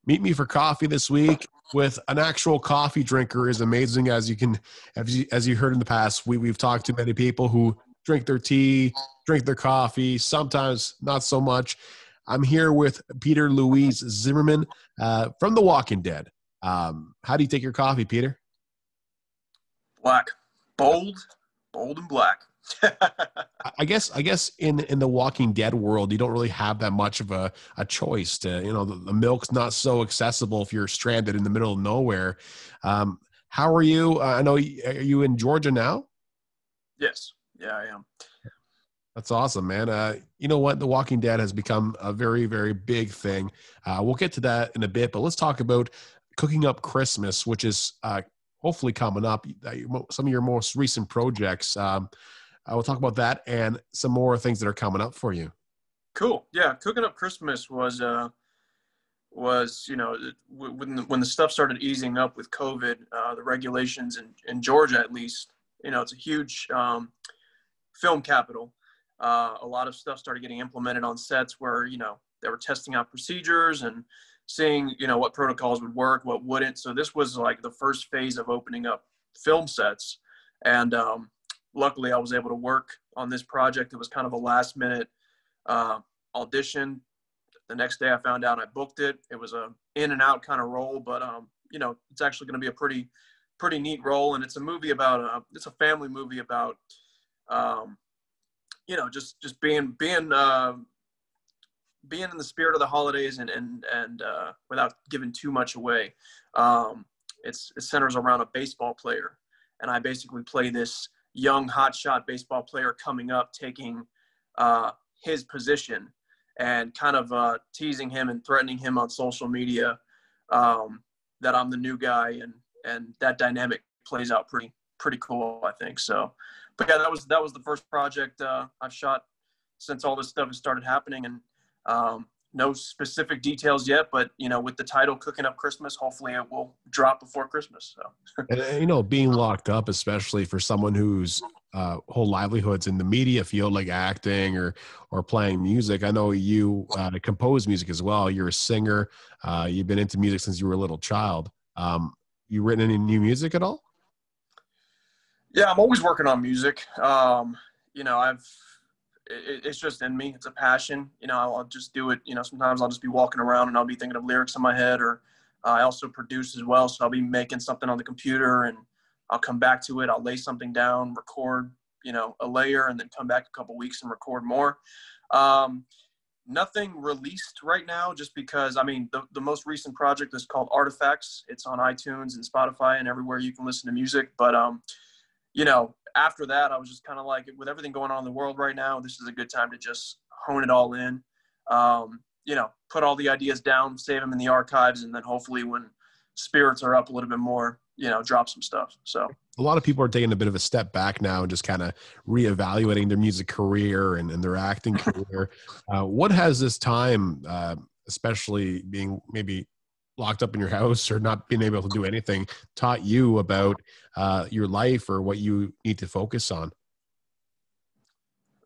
Meet me for coffee this week with an actual coffee drinker is amazing. As you heard in the past, we've talked to many people who drink their tea, drink their coffee, sometimes not so much. I'm here with Peter Luis Zimmerman from The Walking Dead. How do you take your coffee, Peter? Black. Bold, bold and black. I guess in the Walking Dead world, you don't really have that much of a choice to, the milk's not so accessible if you're stranded in the middle of nowhere. How are you? I know, are you in Georgia now? Yes. Yeah, I am. That's awesome, man. You know what? The Walking Dead has become a very, very big thing. We'll get to that in a bit, but let's talk about cooking up Christmas, which is hopefully coming up. Some of your most recent projects. I will talk about that and some more things that are coming up for you. Cool. Yeah, cooking up Christmas was when the stuff started easing up with COVID, the regulations in Georgia at least. It's a huge film capital. A lot of stuff started getting implemented on sets where they were testing out procedures and seeing what protocols would work, what wouldn't. So this was like the first phase of opening up film sets, and luckily I was able to work on this project. It was kind of a last minute audition. The next day I found out I booked it. It was a in and out kind of role, but it's actually going to be a pretty neat role. And it's a movie about it's a family movie about just being in the spirit of the holidays and without giving too much away. It centers around a baseball player, and I basically play this young hotshot baseball player coming up, taking his position, and kind of teasing him and threatening him on social media that I'm the new guy, and that dynamic plays out pretty cool, I think. So, but yeah, that was the first project I've shot since all this stuff has started happening, and no specific details yet, but with the title "Cooking Up Christmas," hopefully it will drop before Christmas. So, And being locked up, especially for someone whose whole livelihood's in the media field, like acting or playing music. I know you compose music as well. You're a singer. You've been into music since you were a little child. You written any new music at all? yeah, I'm always working on music. It's just in me. It's a passion. I'll just do it. Sometimes I'll just be walking around and I'll be thinking of lyrics in my head, or I also produce as well. So I'll be making something on the computer and I'll come back to it. I'll lay something down, record, a layer, and then come back a couple weeks and record more. Nothing released right now, just because, the most recent project is called Artifacts. It's on iTunes and Spotify and everywhere you can listen to music. But, after that, I was just kind of like, with everything going on in the world right now, this is a good time to just hone it all in, put all the ideas down, save them in the archives, and then hopefully when spirits are up a little bit more, drop some stuff. So A lot of people are taking a bit of a step back now and just kind of reevaluating their music career and their acting career. What has this time, especially being maybe locked up in your house or not being able to do anything, taught you about your life or what you need to focus on?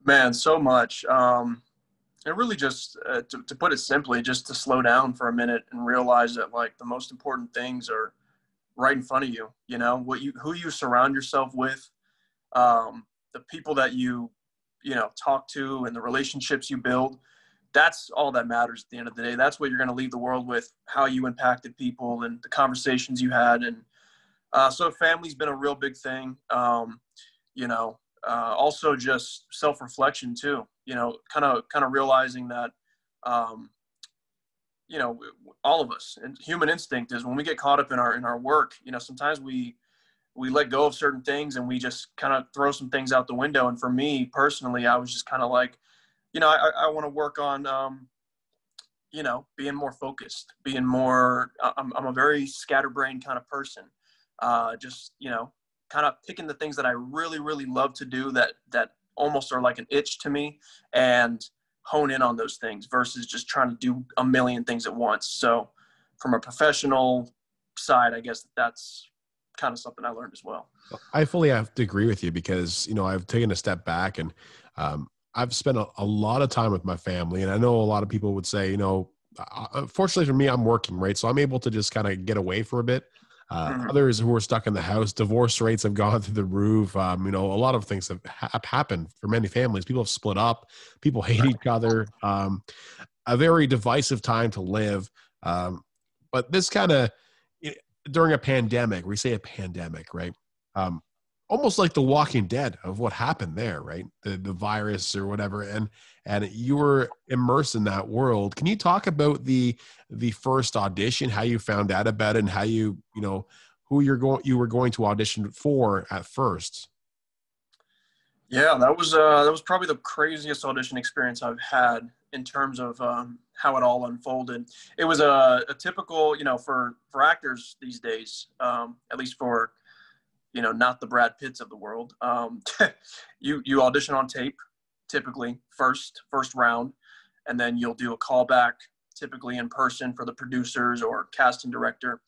Man, so much. And really just to put it simply, just to slow down for a minute and realize that like the most important things are right in front of you. Who you surround yourself with, the people that you talk to, and the relationships you build. That's all that matters at the end of the day. That's what you're going to leave the world with, how you impacted people and the conversations you had. And so family's been a real big thing. Also just self-reflection too, kind of realizing that, all of us, and human instinct is when we get caught up in our work, sometimes we let go of certain things and we just kind of throw some things out the window. And for me personally, I was just kind of like, I want to work on, being more focused, being more, I'm a very scatterbrained kind of person. Just, kind of picking the things that I really, really love to do that almost are like an itch to me, and hone in on those things versus just trying to do a million things at once. So from a professional side, I guess that's kind of something I learned as well. I fully have to agree with you because, I've taken a step back and I've spent a lot of time with my family. And I know a lot of people would say, fortunately for me, I'm working, right? So I'm able to just kind of get away for a bit. Mhm. Others who are stuck in the house, divorce rates have gone through the roof. You know, a lot of things have happened for many families. People have split up. People hate each other. A very divisive time to live. But this kind of during a pandemic, we say a pandemic, right? Um, Almost like The Walking Dead of what happened there, right? The virus or whatever, and you were immersed in that world. Can you talk about the first audition, how you found out about it, and how you know who you were going to audition for at first? Yeah, that was probably the craziest audition experience I've had in terms of how it all unfolded. It was a typical, you know, for actors these days, at least for, you know, not the Brad Pitts of the world. You audition on tape, typically first round, and then you'll do a callback, typically in person for the producers or casting director.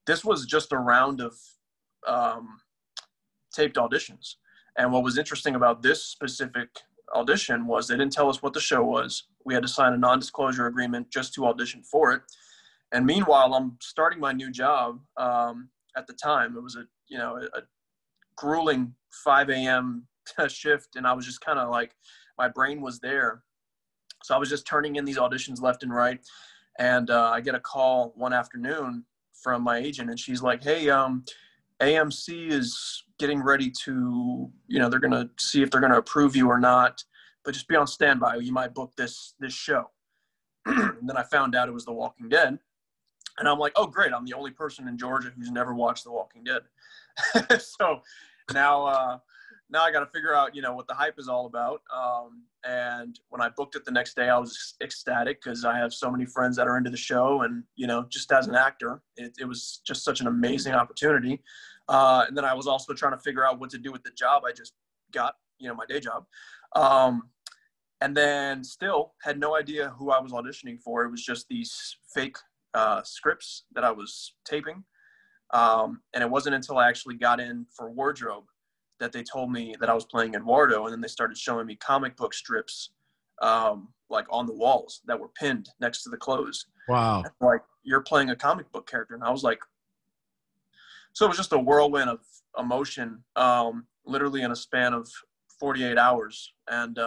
This was just a round of um, taped auditions. And what was interesting about this specific audition was they didn't tell us what the show was. We had to sign a non-disclosure agreement just to audition for it. And meanwhile, I'm starting my new job. At the time, it was a grueling 5 a.m. shift, and I was just kind of like, my brain was there. So I was just turning in these auditions left and right. And I get a call one afternoon from my agent, and she's like, "Hey, AMC is getting ready to, you know, they're going to see if they're going to approve you or not, but just be on standby. You might book this show." And then I found out it was The Walking Dead. And I'm like, oh, great. I'm the only person in Georgia who's never watched The Walking Dead. So now I got to figure out, you know, what the hype is all about. And when I booked it the next day, I was ecstatic because I have so many friends that are into the show. And, you know, just as an actor, it was just such an amazing opportunity. And then I was also trying to figure out what to do with the job I just got, you know, my day job. And then still had no idea who I was auditioning for. It was just these fake scripts that I was taping. And it wasn't until I actually got in for wardrobe that they told me that I was playing Eduardo. And then they started showing me comic book strips, like on the walls that were pinned next to the clothes. Wow. And like, you're playing a comic book character. And I was like, so it was just a whirlwind of emotion, literally in a span of 48 hours. And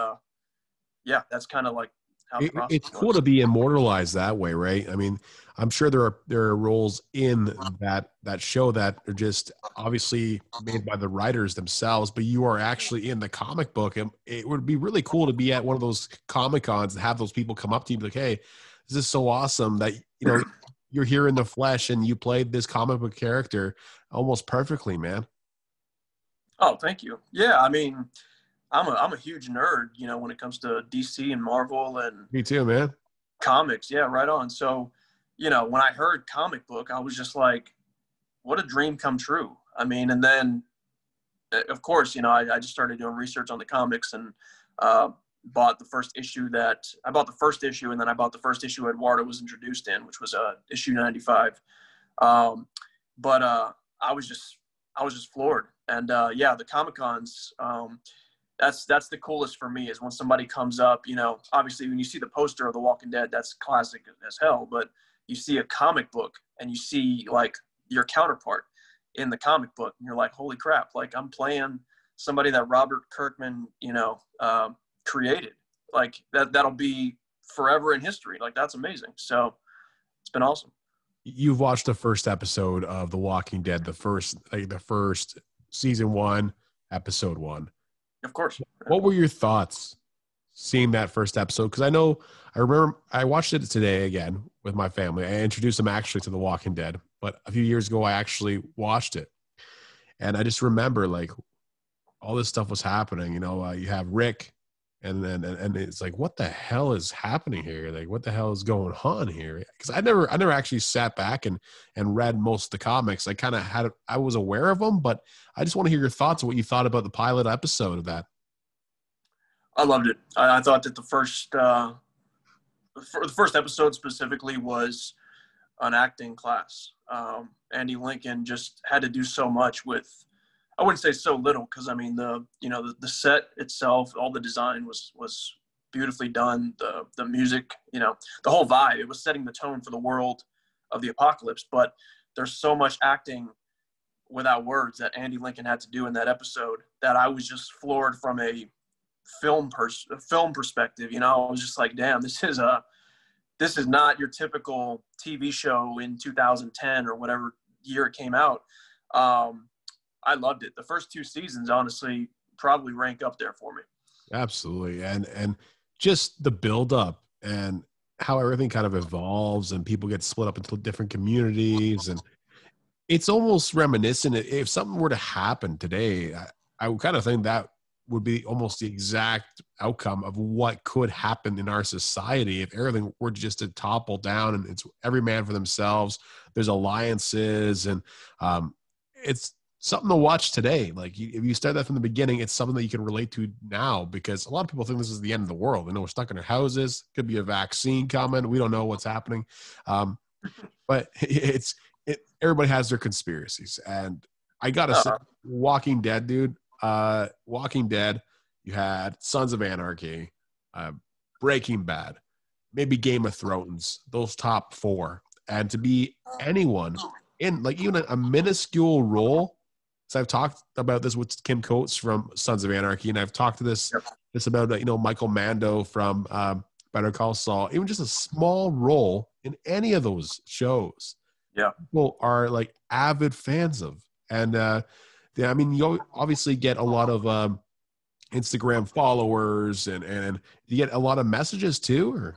yeah, that's kind of like how the process It's cool was. to be immortalized that way, right? I mean, I'm sure there are roles in that show that are just obviously made by the writers themselves, but you are actually in the comic book. And it would be really cool to be at one of those Comic Cons and have those people come up to you and be like, "Hey, this is so awesome that you're here in the flesh and you played this comic book character almost perfectly, man." Oh, thank you. Yeah, I mean, I'm a huge nerd, you know, when it comes to DC and Marvel and Me too, man. comics. Yeah, right on. So, you know, when I heard comic book, I was just like, what a dream come true. I mean, and then of course, you know, I just started doing research on the comics and bought the first issue I bought the first issue, and then I bought the first issue Eduardo was introduced in, which was issue 95. But I was just floored. And yeah, the Comic Cons, that's the coolest for me is when somebody comes up, you know, obviously when you see the poster of The Walking Dead, that's classic as hell, but you see a comic book and you see like your counterpart in the comic book and you're like, holy crap, like I'm playing somebody that Robert Kirkman, you know, created. Like that'll be forever in history. Like that's amazing. So it's been awesome. You've watched the first episode of The Walking Dead, the first season 1, episode 1. Of course. What were your thoughts seeing that first episode? Because I remember I watched it today again with my family. I introduced them actually to The Walking Dead, but a few years ago I actually watched it, and I just remember like all this stuff was happening. You know, you have Rick, and then and it's like, what the hell is happening here? Like, what the hell is going on here? Because I never actually sat back and read most of the comics. I kind of I was aware of them, but I just want to hear your thoughts on what you thought about the pilot episode of that. I loved it. I thought that the first episode specifically was an acting class. Andy Lincoln just had to do so much with, I wouldn't say so little, because I mean the set itself, all the design was beautifully done. The music, the whole vibe, it was setting the tone for the world of the apocalypse. But there's so much acting without words that Andy Lincoln had to do in that episode that I was just floored from a film perspective. I was just like, damn, this is not your typical TV show in 2010 or whatever year it came out. I loved it. The first 2 seasons, honestly, probably rank up there for me. Absolutely. And just the build up and how everything kind of evolves and people get split up into different communities. And it's almost reminiscent. If something were to happen today, I would kind of think that would be almost the exact outcome of what could happen in our society if everything were just to topple down and it's every man for themselves. There's alliances and it's something to watch today. Like if you start that from the beginning, it's something that you can relate to now because a lot of people think this is the end of the world. We're stuck in our houses. Could be a vaccine coming. We don't know what's happening. But everybody has their conspiracies. And I got to say, Walking Dead, dude, Walking Dead, you had Sons of Anarchy, Breaking Bad, maybe Game of Thrones, those top 4. And to be anyone in like even a minuscule role. So I've talked about this with Kim Coates from Sons of Anarchy, and I've talked to this about Michael Mando from Better Call Saul. Even just a small role in any of those shows, people are like avid fans of. And you obviously get a lot of Instagram followers, and you get a lot of messages too.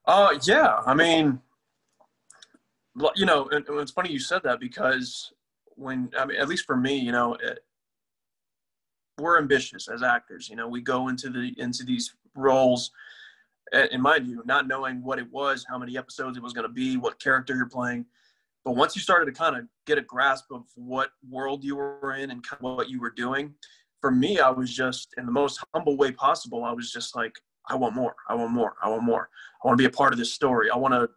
Or yeah, I mean, and it's funny you said that because at least for me, we're ambitious as actors. We go into these roles, in my view, not knowing what it was, how many episodes it was going to be, what character you're playing. But once you started to kind of get a grasp of what world you were in and kind of what you were doing, for me, I was just, in the most humble way possible, I was just like, I want more. I want more. I want more. I want to be a part of this story. I want to,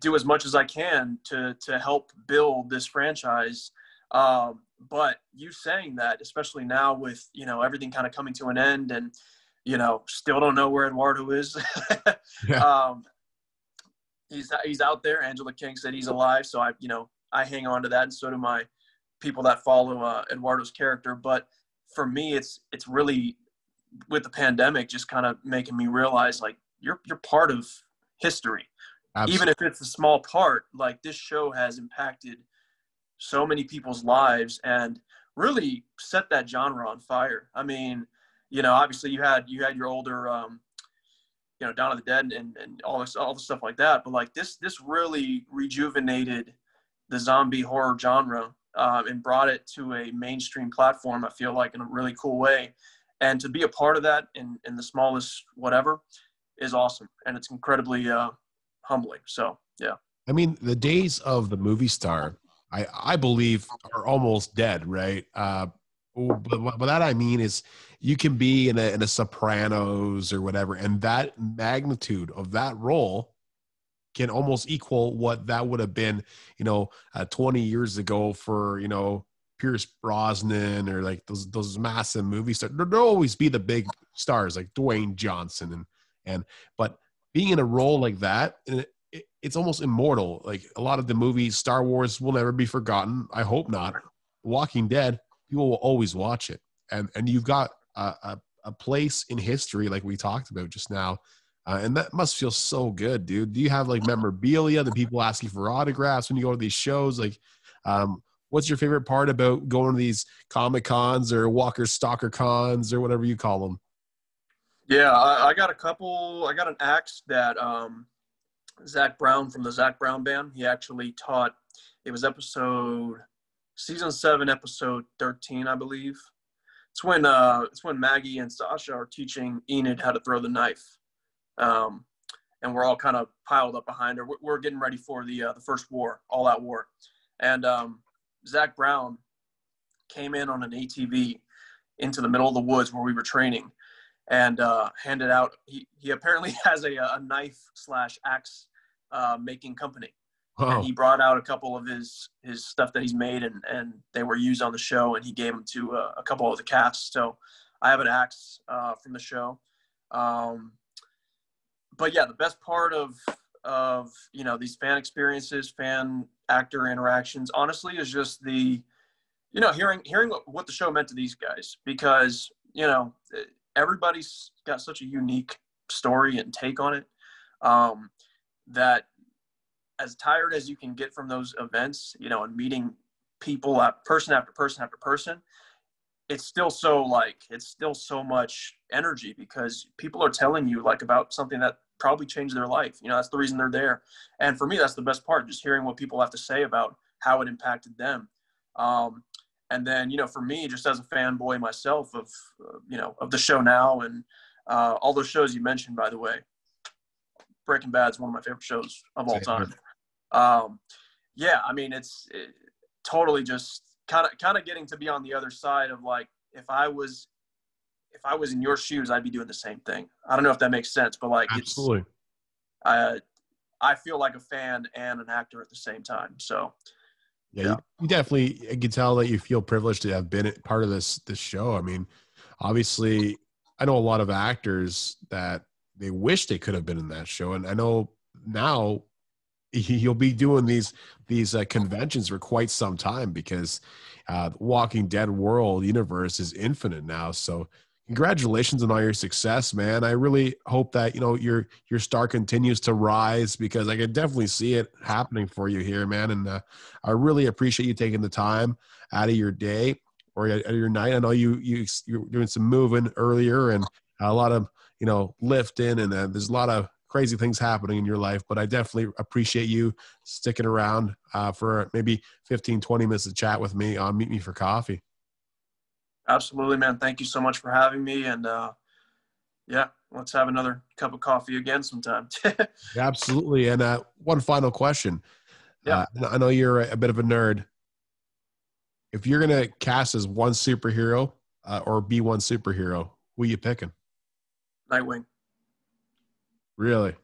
do as much as I can to help build this franchise. But you saying that, especially now with, everything kind of coming to an end and, still don't know where Eduardo is. He's out there. Angela King said he's alive. So I hang on to that. And so do my people that follow Eduardo's character. But for me, it's really with the pandemic, just kind of making me realize like you're part of history. Absolutely. Even if it's a small part, like this show has impacted so many people's lives and really set that genre on fire. I mean, obviously you had your older, Dawn of the Dead and all the stuff like that. But like this really rejuvenated the zombie horror genre and brought it to a mainstream platform, I feel like, in a really cool way. And to be a part of that in the smallest whatever is awesome. And it's incredibly humbling. So, yeah. I mean, the days of the movie star, I believe, are almost dead, right? But what that I mean is you can be in a Sopranos or whatever, and that magnitude of that role can almost equal what that would have been, 20 years ago for, Pierce Brosnan or like those massive movie stars. There'll always be the big stars like Dwayne Johnson but being in a role like that, it's almost immortal. Like a lot of the movies, Star Wars will never be forgotten. I hope not. Walking Dead, people will always watch it. And you've got a place in history like we talked about just now. And that must feel so good, dude. Do you have like memorabilia that people ask you for autographs when you go to these shows? Like, what's your favorite part about going to these Comic Cons or Walker Stalker Cons or whatever you call them? Yeah, I got a couple. I got an axe that Zach Brown from the Zach Brown Band. He actually taught. It was season 7, episode 13, I believe. It's when Maggie and Sasha are teaching Enid how to throw the knife, and we're all kind of piled up behind her. We're getting ready for the first war, all-out war, and Zach Brown came in on an ATV into the middle of the woods where we were training. And handed out. He apparently has a knife/axe making company, and he brought out a couple of his stuff that he's made, and they were used on the show, and he gave them to a couple of the cast. So I have an axe from the show. But yeah, the best part of these fan experiences, fan actor interactions, honestly, is just the hearing what the show meant to these guys, because everybody's got such a unique story and take on it, that as tired as you can get from those events, and meeting people person after person after person, it's still so much energy, because people are telling you about something that probably changed their life. That's the reason they're there. And for me, that's the best part, just hearing what people have to say about how it impacted them. And then, for me, just as a fanboy myself of the show now, and all those shows you mentioned, by the way, Breaking Bad is one of my favorite shows of all time. Yeah, I mean, it's totally just kind of getting to be on the other side of, if I was in your shoes, I'd be doing the same thing. I don't know if that makes sense, but absolutely. I feel like a fan and an actor at the same time. So yeah. You definitely, I can tell that you feel privileged to have been part of this show. I mean, obviously, I know a lot of actors that they wish they could have been in that show, and I know now you'll be doing these conventions for quite some time, because Walking Dead world universe is infinite now. So congratulations on all your success, man. I really hope that your star continues to rise, because I can definitely see it happening for you here, man. And I really appreciate you taking the time out of your day or out of your night. I know you're doing some moving earlier and a lot of lifting, and there's a lot of crazy things happening in your life, but I definitely appreciate you sticking around for maybe 15, 20 minutes to chat with me on Meet Me for Coffee. Absolutely, man. Thank you so much for having me. And yeah, let's have another cup of coffee again sometime. Absolutely. And one final question. Yeah. I know you're a bit of a nerd. If you're going to cast as one superhero or be one superhero, who are you picking? Nightwing. Really?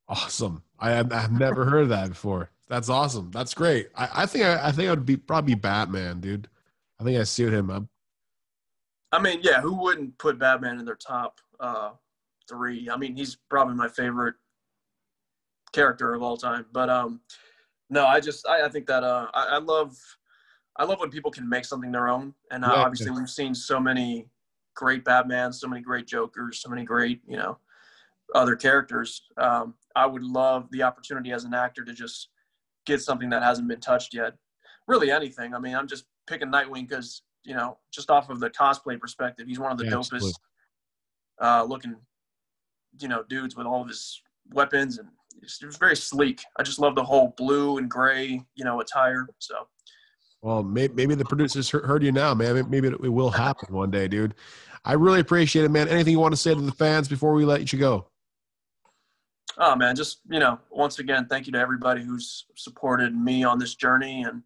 Awesome. I've never heard of that before. That's awesome. That's great. I think I would probably Batman, dude. I think I suit him up. I mean, yeah, who wouldn't put Batman in their top 3? I mean, he's probably my favorite character of all time. But no, I think that I love when people can make something their own. And obviously, we've seen so many great Batmans, so many great Jokers, so many great other characters. I would love the opportunity as an actor to just get something that hasn't been touched yet. Really anything. I mean, I'm just picking Nightwing because, just off of the cosplay perspective, he's one of the dopest looking, dudes with all of his weapons, and it was very sleek. I just love the whole blue and gray, attire. So. Well, maybe the producers heard you now, man. Maybe it will happen one day, dude. I really appreciate it, man. Anything you want to say to the fans before we let you go? Oh, man, just, once again, thank you to everybody who's supported me on this journey. And,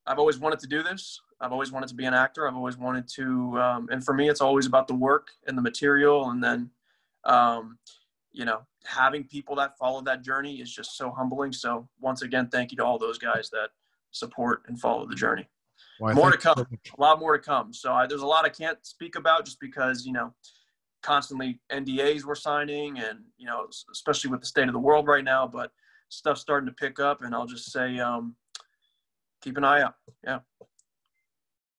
I've always wanted to do this. I've always wanted to be an actor. I've always wanted to, and for me, it's always about the work and the material. And then, having people that follow that journey is just so humbling. So once again, thank you to all those guys that support and follow the journey. Well, more to come, a lot more to come. So there's a lot I can't speak about just because, constantly NDAs we're signing and, especially with the state of the world right now, but stuff's starting to pick up, and I'll just say, keep an eye out. Yeah.